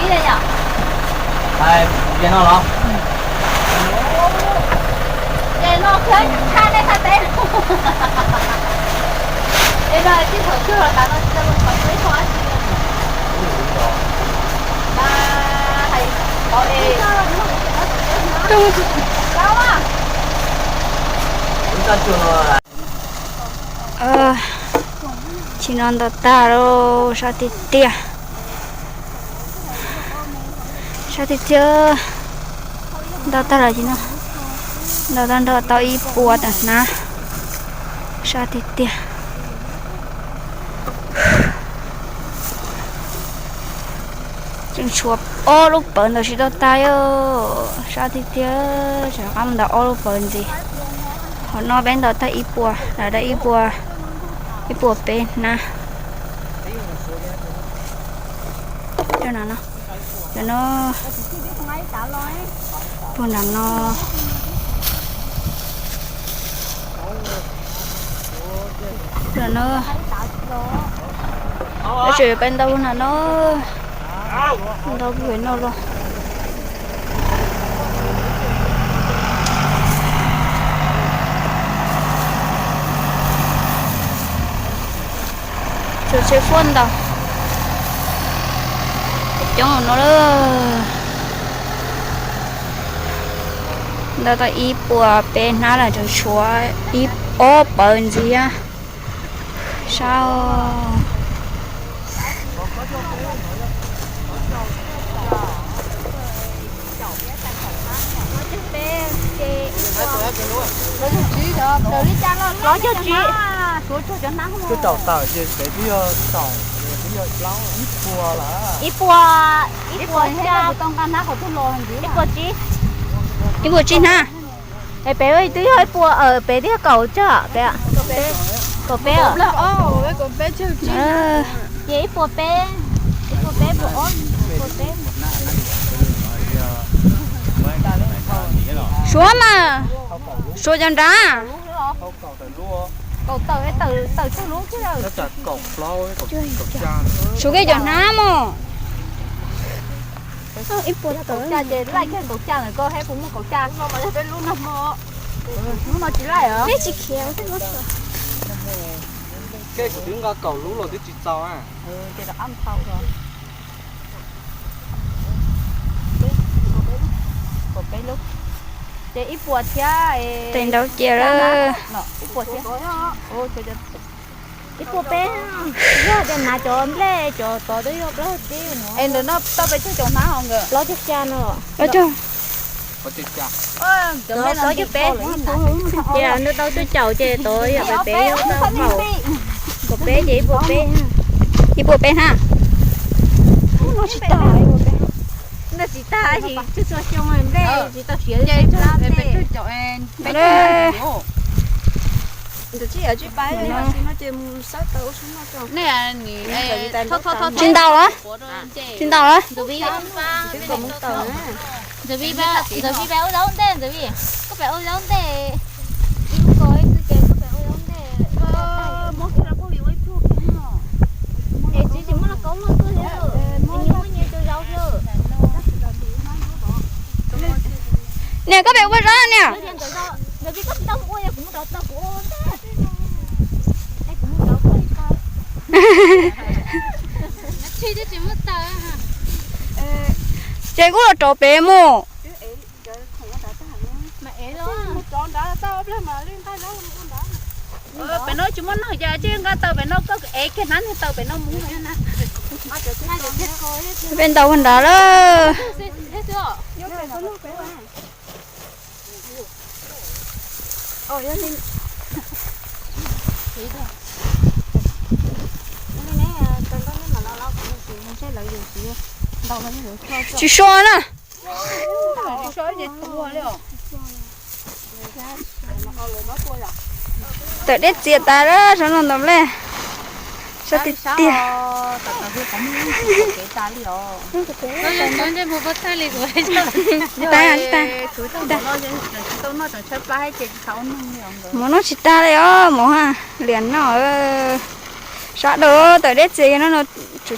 Ý đây nhở? Đây, về nó lắm. Về nó khơi, khai đây khai tên. Đây rồi, chứ thử chưa là nó sẽ luôn còn mấy thôi. Ba thầy, có đi. Đâu à? Chúng ta chưa chỉ non đó ta rồi sao thì tia sao thì chưa đó ta là gì nó đó ta đó tao ít buồn à na sao thì tia chừng chuột ô lúc bận rồi chỉ đó tay ơ sao thì tia sao không đó ô lúc bận gì họ nói bên đó ta ít buồn là đây ít buồn bên na cho nó cho nó buồn là nó cho nó chuyện bên đâu là nó đâu phải nó luôn chưa chơi phun đâu trong nó đó ta ít bùa bên nó là trong chúa ít ô bẩn gì á sao Có cho chị. cái tàu tàu gì cái tàu lâu ít bùa là Ít bùa cha. ít bùa chín ha Ê bé ơi, tí hơi bùa ở bé tí cầu chứ bé ạ. Cầu bé à? Chị ít bùa bé. Ít bùa bé bùa ôn. Bùa bé. xuống mà xuống chân ra Cầu tờ cái tờ cho lúa chứ đâu. nó chặt cọc lâu cái cọc cha xuống cái chân ra mà ít bùa Cầu cha chị lại cái cầu cha này cô hay cũng một cầu cha không mà cái luôn nó mò. Nó chỉ lại hả? thế chỉ khéo thế nó cái tiếng ga cầu lú rồi cái chị sao à Chị đã ăn thầu rồi. Cầu bé lúc. Chị ít bùa cha. tiền đâu chia đó Ít bùa cha. Ôi trời trời. Ít bùa bé. Giờ đem nãy cho em lấy cho tôi đấy rồi đó chứ nữa. Em đừng nó tao phải cho chồng má không ngờ. Lo cho cha nữa. đó chưa có chị cha Lo cho bé. dạ nó đâu cho chậu chè tôi ở bé tao màu một bé chỉ một bé ha chỉ một bé ha nó chỉ tao Nó chỉ ta gì chứ cho chồng em đây chỉ tao xỉa cho em bé cho em bé chỉ ở dưới bãi nó chìm sát tàu xuống nó cho này là nghỉ thôi trên tàu đó trên tàu đó rồi vì chứ còn muốn tàu nữa rồi vì bé ở đâu thế rồi vì có bé ở đâu thế đi coi tôi kêu có bé ở đâu thế một cái là có liệu ấy chua kia mà em chỉ muốn là có một cái thôi em muốn nhiều cho rau thôi nè các bạn quay ra nè rồi vì có đông ôi cũng đâu tao cũng thế em cũng đâu coi chơi chứ chỉ muốn tao hả chơi cũng là trò bé mồ mà ấy đó tròn đã tao lên mà lên tay nó con đã phải nói chúng nó nói giờ chứ người tao phải nói có cái nắn thì tao phải nói muốn này nè bên tàu còn đó đó hết chưa ôi nó lên chỉ xoa nè tới đây chia ta đó sao nó nằm lên sao thì tiền mà nó chỉ ta đấy ó mà ha liền nó sát đó tới đấy gì nó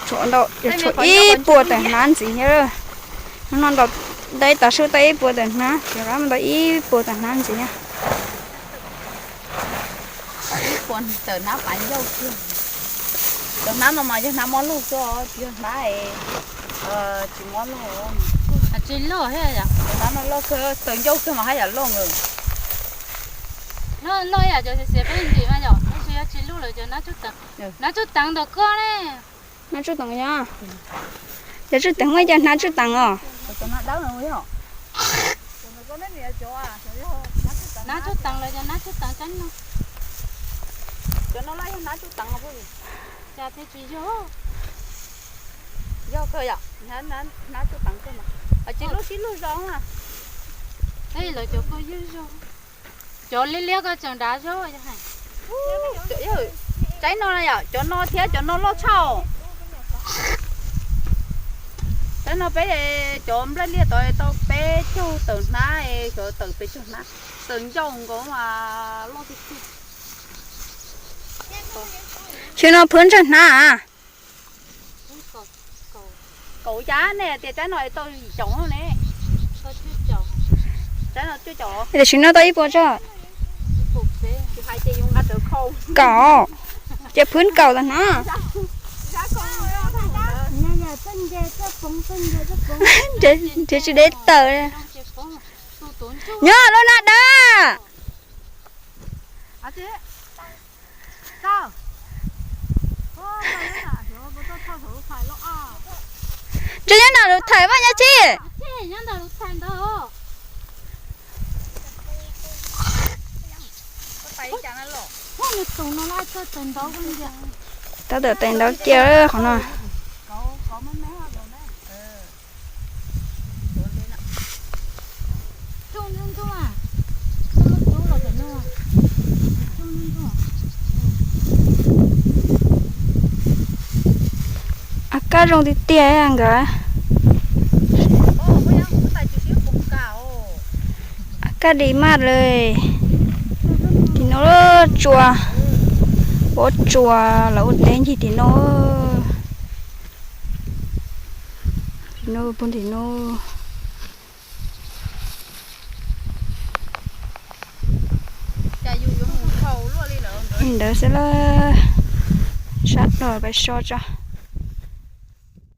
chuột đâu chuột ít bùa tới nán gì nhá nó đâu đây ta số tới bùa tới ná giờ làm đó ít bùa tới nán gì nhá Còn tờ nó bán dâu chưa? Tờ nó mà cho nó món luôn cho chưa phải chỉ món luôn. À chỉ lô hết à? Nó lô cơ tờ dâu cơ mà hay là lô rồi. Nó lô à cho sẽ phải gì mà nhở? Nó sẽ chỉ lô rồi cho nó chút tăng được con đấy. nó chút tăng nhá giờ chút tăng mấy giờ nó chút tăng à Cho nó đau rồi hả? Nó chút tăng rồi cho nó chút tăng tránh nó. Cho nó lấy nó chút tăng không? Chả thấy chị vô cơ ạ, nó chút tăng cơ mà. À chỉ lúc rõ à. Đây là chỗ có dư rồi. Chỗ lê cái chẳng đá rồi chứ hả? Chỗ trái nó này à, chỗ nó thế chỗ nó lót chào. Trái nó bé chỗ lấy lia tôi bé chú từ ná chỗ từ bé chú ná từ trong của mà lót thì chứ nó phun chân na à cậu giá nè thì trái này tôi trồng nó nè trái nó chưa trồng để chúng nó tới bùa cho hai chị dùng ăn được không cỏ chứ phun cỏ là nó để chỉ để tờ nhớ luôn nè đó à chị sao chứ nhớ nào được thải vào nha chị nhớ nào được thải đâu không tụi nó lại cho tiền đó con gì tao được tiền đó kia không nào có mấy mấy rồi đấy chung à chung là cái nào chung à cá rong thì tia anh cả cá đi mát rồi thì nó chua bó chua là tên gì thì nó bốn thì nó đỡ sẽ là sát rồi phải cho